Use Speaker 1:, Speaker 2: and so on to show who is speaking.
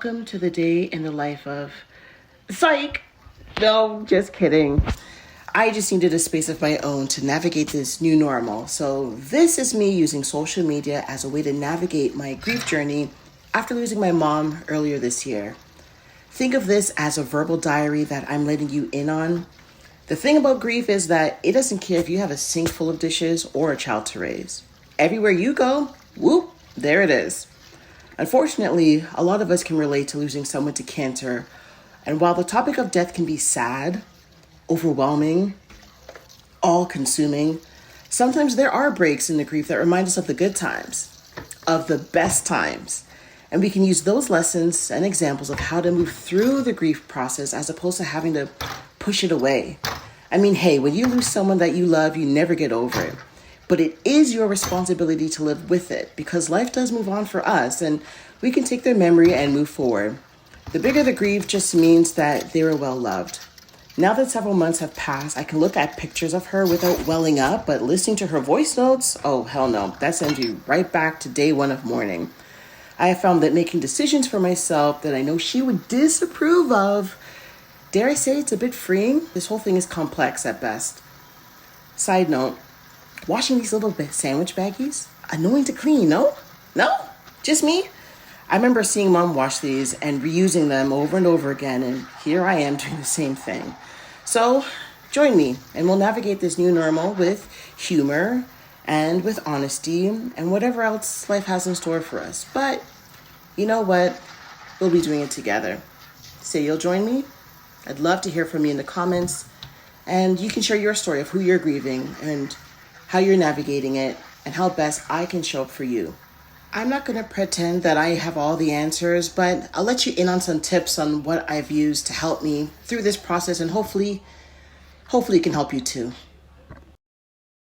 Speaker 1: welcome to the day in the life of Psych. No, just kidding. I just needed a space of my own to navigate this new normal. So, this is me using social media as a way to navigate my grief journey after losing my mom earlier this year. Think of this as a verbal diary that I'm letting you in on. The thing about grief is that it doesn't care if you have a sink full of dishes or a child to raise. Everywhere you go, whoop, there it is. Unfortunately, a lot of us can relate to losing someone to cancer. And while the topic of death can be sad, overwhelming, all-consuming, sometimes there are breaks in the grief that remind us of the good times, of the best times. And we can use those lessons and examples of how to move through the grief process as opposed to having to push it away. I mean, hey, when you lose someone that you love, you never get over it. But it is your responsibility to live with it because life does move on for us and we can take their memory and move forward. The bigger the grief just means that they were well loved. Now that several months have passed, I can look at pictures of her without welling up, but listening to her voice notes, oh, hell no, that sends you right back to day one of mourning. I have found that making decisions for myself that I know she would disapprove of, dare I say it's a bit freeing? This whole thing is complex at best. Side note, washing these little sandwich baggies, annoying to clean, no? No? Just me? I remember seeing mom wash these and reusing them over and over again, and here I am doing the same thing. So join me, and we'll navigate this new normal with humor and with honesty and whatever else life has in store for us. But you know what? We'll be doing it together. Say you'll join me? I'd love to hear from you in the comments, and you can share your story of who you're grieving and how you're navigating it, and how best I can show up for you. I'm not going to pretend that I have all the answers, but I'll let you in on some tips on what I've used to help me through this process, and hopefully it can help you too.